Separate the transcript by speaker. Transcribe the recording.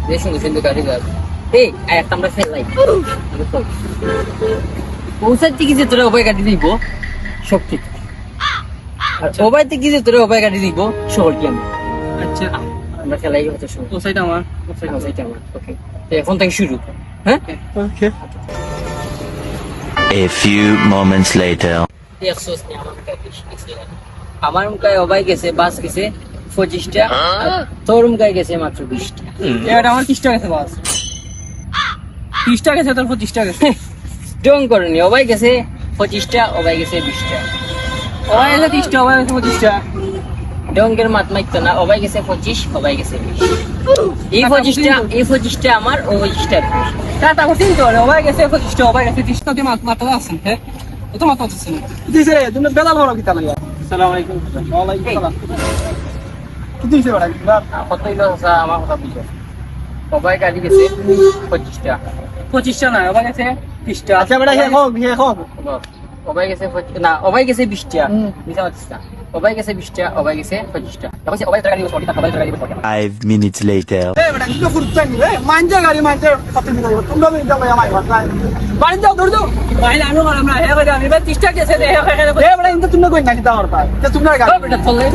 Speaker 1: যে সুন্দর সুন্দর গাড়ি গাছ এই একটা আমরা ফেললাই পৌঁছার থেকে যে তোরা উপায় কাটি দিব শক্তি আর উপায় থেকে যে তোরা উপায় কাটি দিব শহর কি আমি
Speaker 2: আচ্ছা
Speaker 1: আমরা খেলাই হতো শুরু
Speaker 2: ও সাইড আমার
Speaker 1: সেইটা আমার ওকে তো এখন থেকে শুরু হ্যাঁ
Speaker 2: ওকে
Speaker 3: A few moments later.
Speaker 1: আমার মুখায় অবাই গেছে বাস গেছে 25টা তোর মুখায় গেছে মাত্র 20টা
Speaker 2: এটা আমার 30 টাকা গেছে বাস 30 টাকা গেছে তোর 25 টাকা গেছে
Speaker 1: ডং করেনি অবাই গেছে 25টা অবাই গেছে 20টা
Speaker 2: ওই এসে 30 টাকা ওই এসে 25 টাকা
Speaker 1: ডঙ্গের মাত মাইতো না অবাই গেছে 25 অবাই গেছে 20 এই 25টা আমার ও 25টা
Speaker 2: টাটা করছিস তো ওই গেছে 25 টাকা ওই গেছে 30 টাকা মাত্র আছেন হ্যাঁ তো মাত্র আছেন দিছে তুমি বেলা বড় কি তালা আসসালামু আলাইকুম ওয়া আলাইকুম সালাম কি দিছে বড়
Speaker 1: কত হইলো আমার কথা বুঝো অবাই গাড়ি গেছে 25টা
Speaker 2: 25 টাকা না ওই গেছে 30 টাকা
Speaker 4: আচ্ছা বেটা হে হোক
Speaker 1: অবাই গেছে না অবাই গেছে 20টা মিছা কথা অবাই গেছে 20টা অবাই গেছে 25টা তারপর অবাই টাকা দিব 40 টাকা অবাই টাকা দিব
Speaker 3: 5 minutes later.
Speaker 4: এ বেটা কি ফুরতাই নি রে মানজা গাড়ি মানজা কত দিন যাবে তোমরা বিন যাবে আমার ঘর বাড়ি যাও দৌড় দাও
Speaker 2: ভাই আনো আমরা হে করে আমি 30 টাকা গেছে হে
Speaker 4: এ বেটা ইনতে তুমি কই না দিতা আমার পায় তোমরা গাড়ি
Speaker 1: বেটা চলে